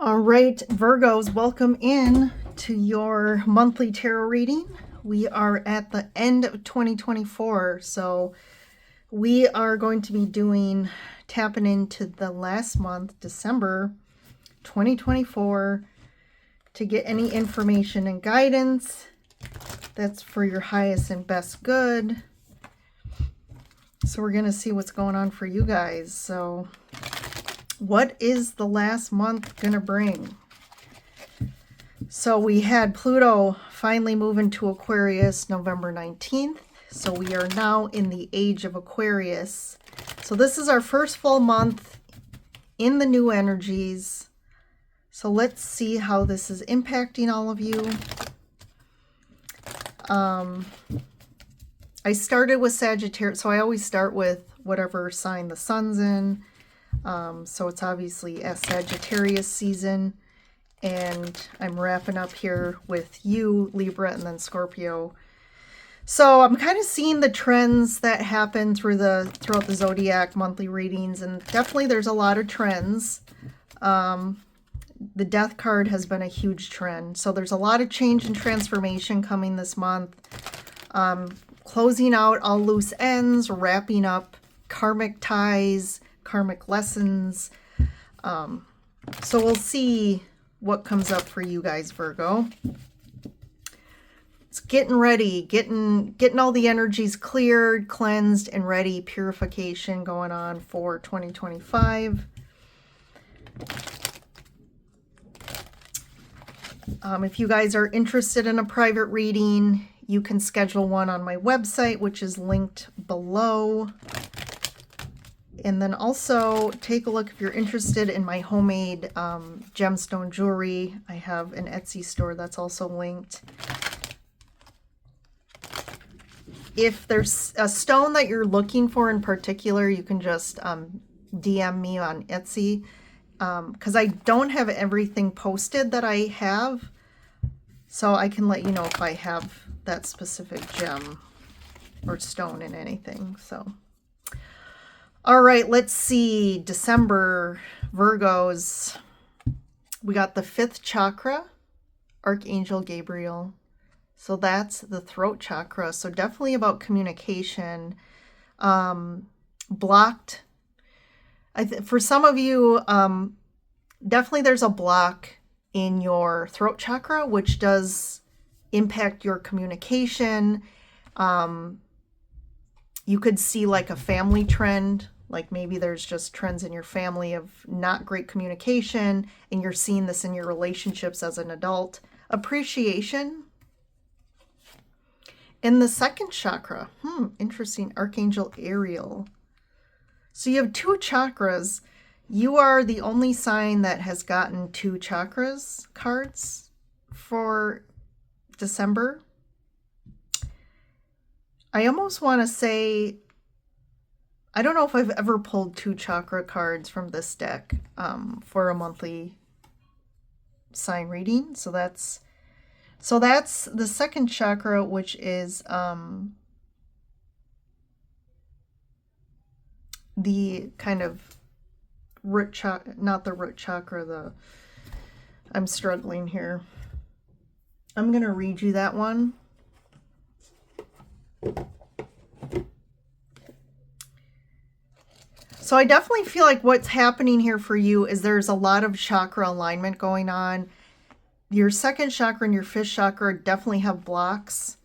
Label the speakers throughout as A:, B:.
A: All right, Virgos, welcome in to your monthly tarot reading. We are at the end of 2024, so we are going to be tapping into the last month, December 2024, to get any information and guidance that's for your highest and best good. So we're going to see what's going on for you guys. So what is the last month going to bring? So we had Pluto finally move into Aquarius November 19th. So we are now in the age of Aquarius. So this is our first full month in the new energies. So let's see how this is impacting all of you. I started with Sagittarius, so I always start with whatever sign the sun's in. So it's obviously a Sagittarius season, and I'm wrapping up here with you, Libra, and then Scorpio. So I'm kind of seeing the trends that happen throughout the zodiac monthly readings, and definitely there's a lot of trends. The Death card has been a huge trend, so there's a lot of change and transformation coming this month. Closing out all loose ends, wrapping up karmic ties, karmic lessons. So we'll see what comes up for you guys, Virgo. It's getting ready, getting all the energies cleared, cleansed, and ready. Purification going on for 2025. If you guys are interested in a private reading, you can schedule one on my website, which is linked below. And then also take a look if you're interested in my homemade gemstone jewelry. I have an Etsy store that's also linked. If there's a stone that you're looking for in particular, you can just DM me on Etsy, because I don't have everything posted that I have. So I can let you know if I have that specific gem or stone in anything. So. All right, let's see. December, Virgos. We got the 5th chakra, Archangel Gabriel. So that's the throat chakra. So definitely about communication. Blocked. For some of you, definitely there's a block in your throat chakra, which does impact your communication. You could see like a family trend, like maybe there's just trends in your family of not great communication, and you're seeing this in your relationships as an adult. Appreciation. In the 2nd chakra, interesting, Archangel Ariel. So you have 2 chakras. You are the only sign that has gotten 2 chakras cards for December. I almost want to say, I don't know if I've ever pulled 2 chakra cards from this deck for a monthly sign reading. So that's the 2nd chakra, which is the kind of root chakra, not the root chakra, I'm struggling here. I'm going to read you that one. So I definitely feel like what's happening here for you is there's a lot of chakra alignment going on. Your 2nd chakra and your 5th chakra definitely have blocks.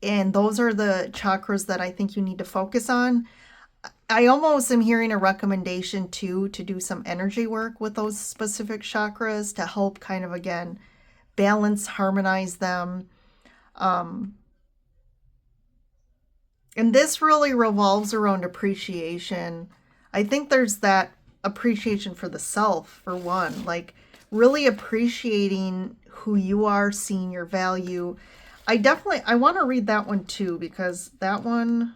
A: And those are the chakras that I think you need to focus on. I almost am hearing a recommendation too to do some energy work with those specific chakras to help kind of, again, balance, harmonize them. And this really revolves around appreciation. I think there's that appreciation for the self, for one, like really appreciating who you are, seeing your value. I want to read that one too, because that one,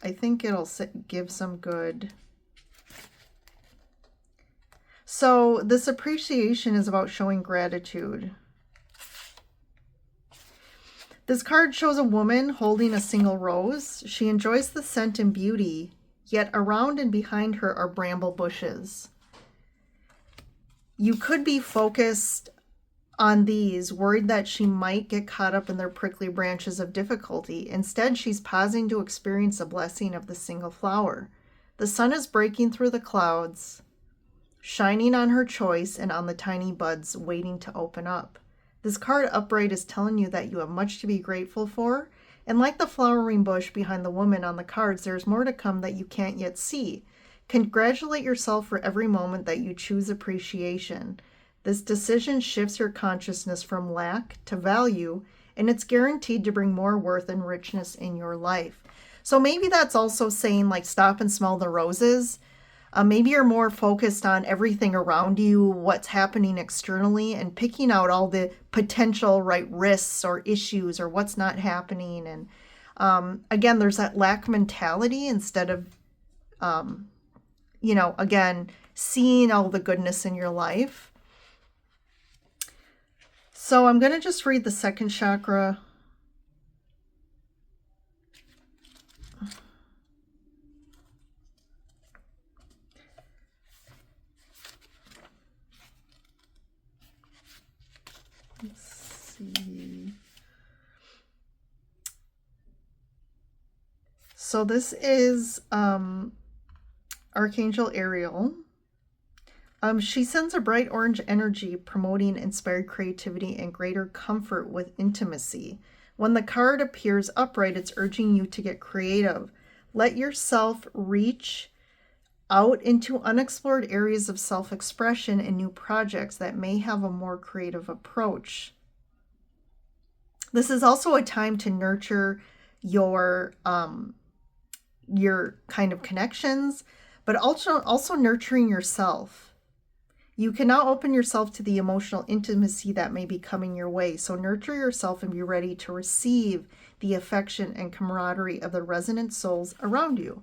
A: I think it'll give some good. So this appreciation is about showing gratitude. This card shows a woman holding a single rose. She enjoys the scent and beauty, yet around and behind her are bramble bushes. You could be focused on these, worried that she might get caught up in their prickly branches of difficulty. Instead, she's pausing to experience the blessing of the single flower. The sun is breaking through the clouds, shining on her choice and on the tiny buds waiting to open up. This card upright is telling you that you have much to be grateful for, and like the flowering bush behind the woman on the cards, there's more to come that you can't yet see. Congratulate yourself for every moment that you choose appreciation. This decision shifts your consciousness from lack to value, and it's guaranteed to bring more worth and richness in your life. So maybe that's also saying, like, stop and smell the roses. Maybe you're more focused on everything around you, what's happening externally, and picking out all the potential, right, risks or issues or what's not happening. And again, there's that lack mentality instead of, again, seeing all the goodness in your life. So I'm going to just read the second chakra. Let's see. So this is Archangel Ariel. She sends a bright orange energy promoting inspired creativity and greater comfort with intimacy. When the card appears upright, it's urging you to get creative. Let yourself reach out into unexplored areas of self-expression and new projects that may have a more creative approach. This is also a time to nurture your kind of connections, but also nurturing yourself. You can now open yourself to the emotional intimacy that may be coming your way. So nurture yourself and be ready to receive the affection and camaraderie of the resonant souls around you.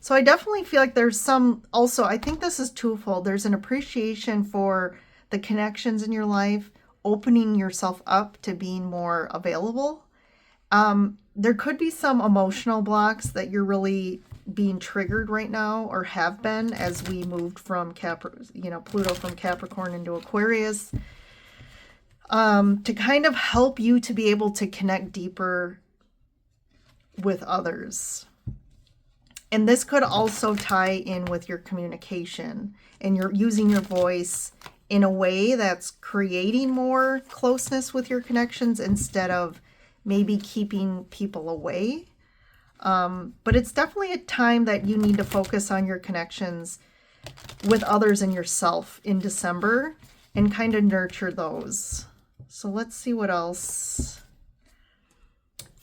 A: So I definitely feel like there's some, also, I think this is twofold. There's an appreciation for the connections in your life, opening yourself up to being more available. There could be some emotional blocks that you're really being triggered right now, or have been, as we moved from Pluto from Capricorn into Aquarius, to kind of help you to be able to connect deeper with others. And this could also tie in with your communication, and you're using your voice in a way that's creating more closeness with your connections instead of maybe keeping people away. But it's definitely a time that you need to focus on your connections with others and yourself in December and kind of nurture those. So let's see what else.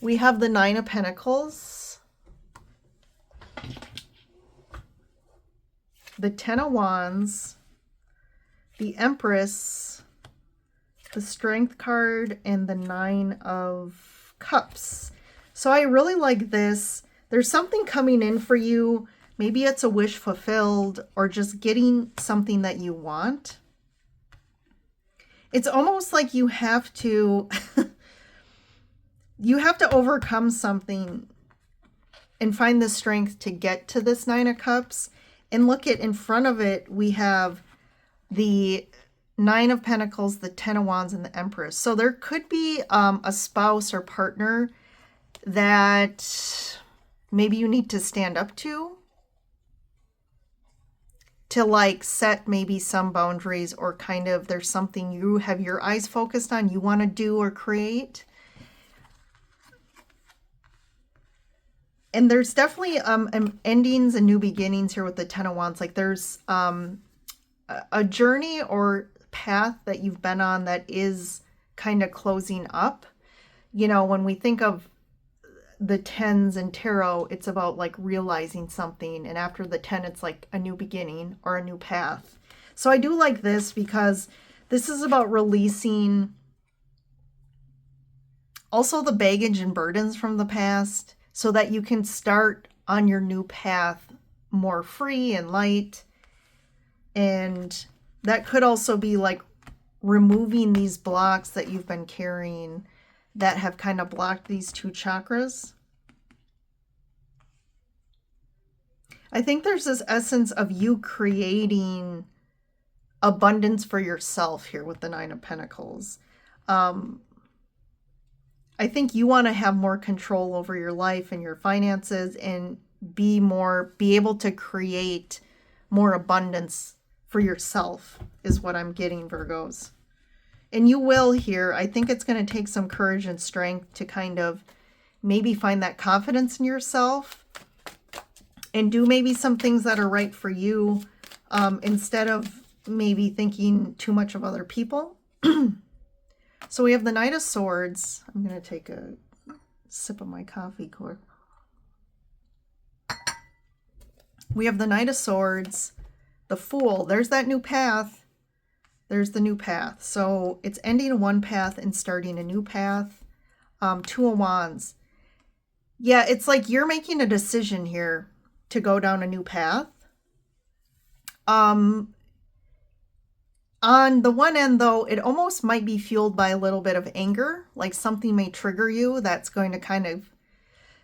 A: We have the Nine of Pentacles, the Ten of Wands, the Empress, the Strength card, and the Nine of Cups. So I really like this. There's something coming in for you. Maybe it's a wish fulfilled or just getting something that you want. It's almost like you have to overcome something and find the strength to get to this Nine of Cups. And look at in front of it, we have the Nine of Pentacles, the Ten of Wands, and the Empress. So there could be a spouse or partner that maybe you need to stand up to like set maybe some boundaries, or kind of there's something you have your eyes focused on, you want to do or create. And there's definitely endings and new beginnings here with the Ten of Wands. Like there's a journey or path that you've been on that is kind of closing up. When we think of the tens in tarot, it's about like realizing something, and after the 10, it's like a new beginning or a new path. So I do like this because this is about releasing also the baggage and burdens from the past, so that you can start on your new path more free and light. And that could also be like removing these blocks that you've been carrying that have kind of blocked these two chakras. I think there's this essence of you creating abundance for yourself here with the Nine of Pentacles. I think you want to have more control over your life and your finances and be able to create more abundance for yourself is what I'm getting, Virgos. And you will here. I think it's going to take some courage and strength to kind of maybe find that confidence in yourself and do maybe some things that are right for you, instead of maybe thinking too much of other people. So we have the Knight of Swords. I'm going to take a sip of my coffee quick. We have the Knight of Swords, the Fool. There's that new path. There's the new path. So it's ending one path and starting a new path. Two of Wands. Yeah, it's like you're making a decision here to go down a new path. On the one end, though, it almost might be fueled by a little bit of anger, like something may trigger you that's going to kind of,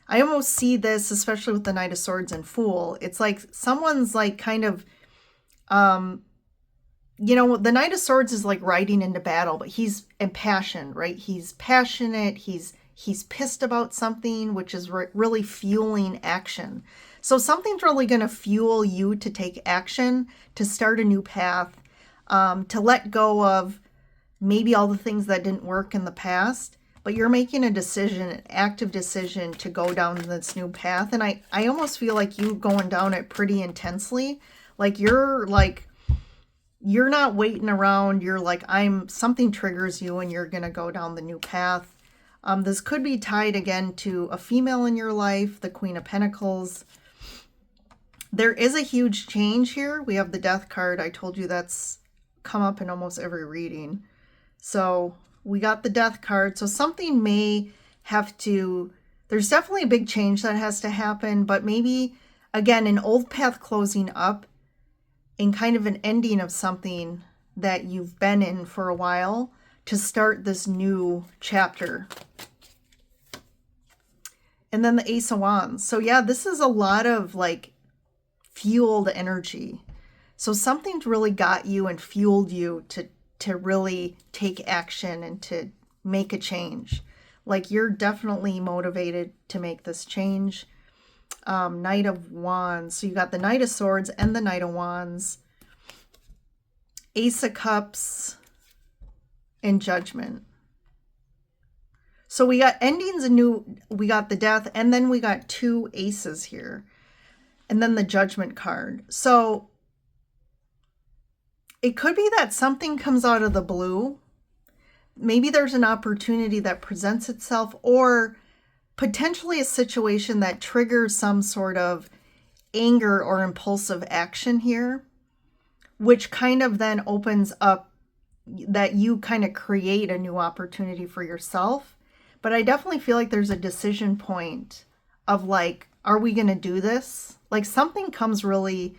A: I almost see this, especially with the Knight of Swords and Fool. It's like someone's like kind of, you know, the Knight of Swords is like riding into battle, but he's impassioned, right? He's passionate. He's pissed about something, which is really fueling action. So something's really going to fuel you to take action, to start a new path, to let go of maybe all the things that didn't work in the past, but you're making a decision, an active decision to go down this new path. And I almost feel like you going down it pretty intensely. Like you're not waiting around. You're like, something triggers you and you're going to go down the new path. This could be tied again to a female in your life, the Queen of Pentacles. There is a huge change here. We have the Death card. I told you that's come up in almost every reading. So we got the Death card. So something may have to, there's definitely a big change that has to happen, but maybe again, an old path closing up and kind of an ending of something that you've been in for a while to start this new chapter. And then the Ace of Wands. So yeah, this is a lot of like fueled energy. So something's really got you and fueled you to really take action and to make a change. Like you're definitely motivated to make this change. Knight of Wands. So you got the Knight of Swords and the Knight of Wands. Ace of Cups and Judgment. So we got endings and we got the Death, and then we got two aces here. And then the Judgment card. So it could be that something comes out of the blue. Maybe there's an opportunity that presents itself, or potentially a situation that triggers some sort of anger or impulsive action here, which kind of then opens up that you kind of create a new opportunity for yourself. But I definitely feel like there's a decision point of like, are we going to do this? Like something comes really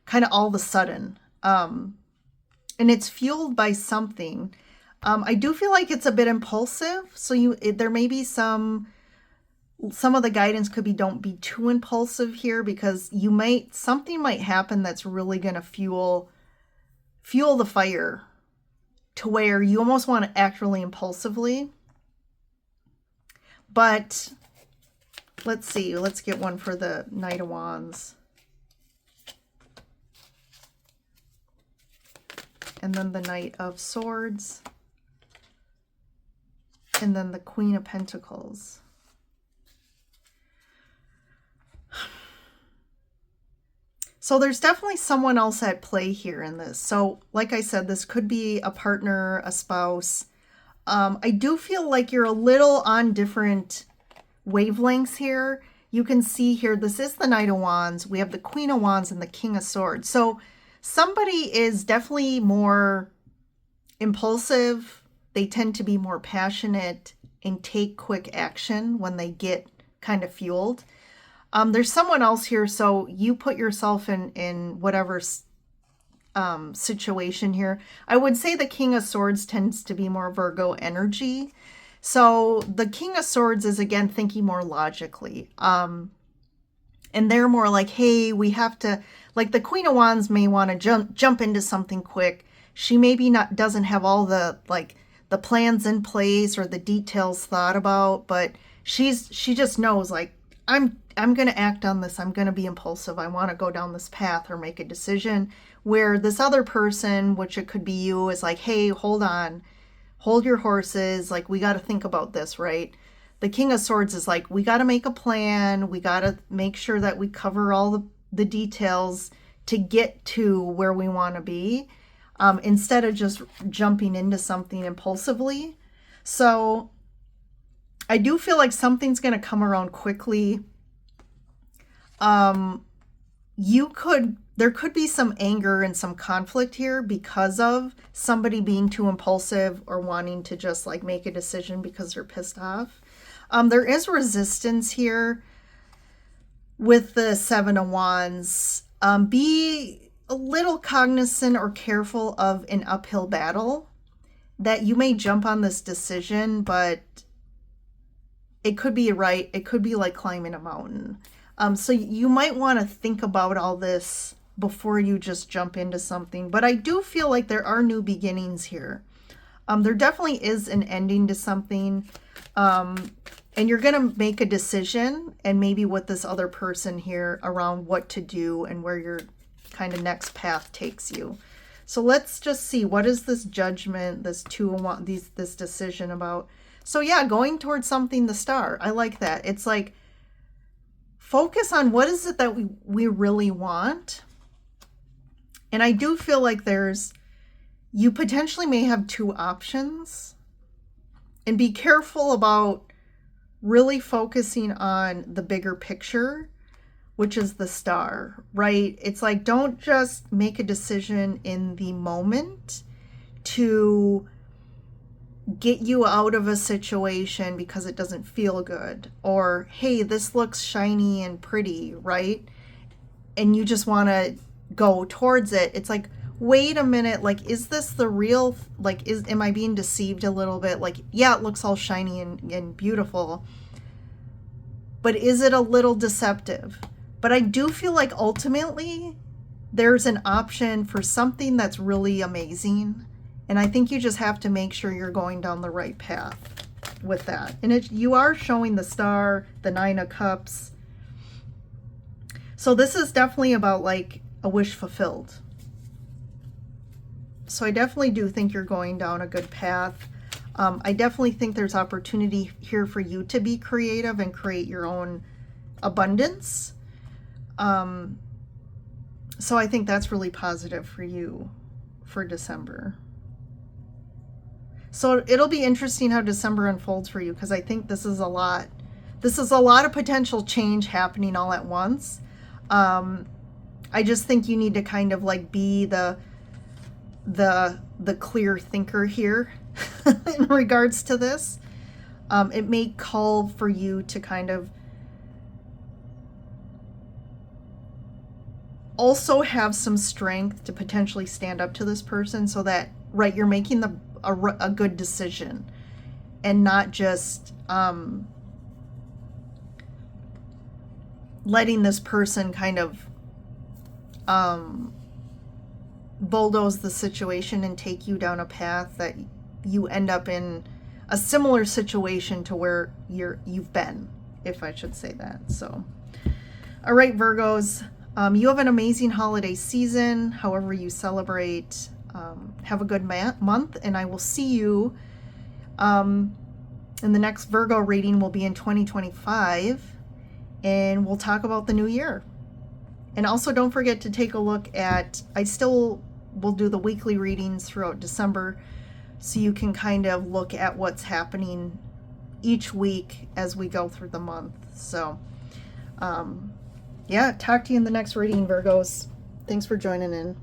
A: kind of all of a sudden. And it's fueled by something. I do feel like it's a bit impulsive. So there may be some of the guidance could be don't be too impulsive here, because something might happen that's really going to fuel the fire to where you almost want to act really impulsively. But let's see. Let's get one for the Knight of Wands. And then the Knight of Swords. And then the Queen of Pentacles. So there's definitely someone else at play here in this. So like I said, this could be a partner, a spouse. I do feel like you're a little on different wavelengths here. You can see here, this is the Knight of Wands. We have the Queen of Wands and the King of Swords. So somebody is definitely more impulsive. They tend to be more passionate and take quick action when they get kind of fueled. There's someone else here, so you put yourself in whatever situation here. I would say the King of Swords tends to be more Virgo energy. So the King of Swords is, again, thinking more logically. And they're more like, hey, we have to, like the Queen of Wands may want to jump into something quick. She maybe not doesn't have all the like the plans in place or the details thought about, but she just knows like I'm going to act on this. I'm going to be impulsive. I want to go down this path or make a decision. Where this other person, which it could be you, is like, hey, hold on. Hold your horses. Like, we got to think about this, right? The King of Swords is like, we got to make a plan. We got to make sure that we cover all the details to get to where we want to be, instead of just jumping into something impulsively. So I do feel like something's going to come around quickly. There could be some anger and some conflict here because of somebody being too impulsive or wanting to just like make a decision because they're pissed off. There is resistance here with the Seven of Wands. Be a little cognizant or careful of an uphill battle, that you may jump on this decision, but it could be right. It could be like climbing a mountain. So you might want to think about all this before you just jump into something. But I do feel like there are new beginnings here. There definitely is an ending to something. And you're going to make a decision, and maybe with this other person here around what to do and where your kind of next path takes you. So let's just see, what is this judgment, this this decision about? So yeah, going towards something, the Star. I like that. It's like, focus on what is it that we really want. And I do feel like you potentially may have two options, and be careful about really focusing on the bigger picture, which is the Star, right? It's like, don't just make a decision in the moment to get you out of a situation because it doesn't feel good, or hey, this looks shiny and pretty, right? And you just want to go towards it. It's like, wait a minute, like, is this the real, like, am I being deceived a little bit? Like, yeah, it looks all shiny and beautiful, but is it a little deceptive? But I do feel like ultimately there's an option for something that's really amazing. And I think you just have to make sure you're going down the right path with that. And you are showing the Star, the Nine of Cups. So this is definitely about like a wish fulfilled. So I definitely do think you're going down a good path. I definitely think there's opportunity here for you to be creative and create your own abundance. So I think that's really positive for you for December. So it'll be interesting how December unfolds for you, because I think this is a lot. This is a lot of potential change happening all at once. I just think you need to kind of like be the clear thinker here in regards to this. It may call for you to kind of also have some strength to potentially stand up to this person, so that, right, you're making a good decision and not just letting this person kind of bulldoze the situation and take you down a path that you end up in a similar situation to where you've been, if I should say that. So, all right, Virgos, you have an amazing holiday season, however you celebrate. Have a good month, and I will see you in the next Virgo reading. Will be in 2025, and we'll talk about the new year. And also don't forget to take a look at, I still will do the weekly readings throughout December, so you can kind of look at what's happening each week as we go through the month. So yeah, talk to you in the next reading, Virgos. Thanks for joining in.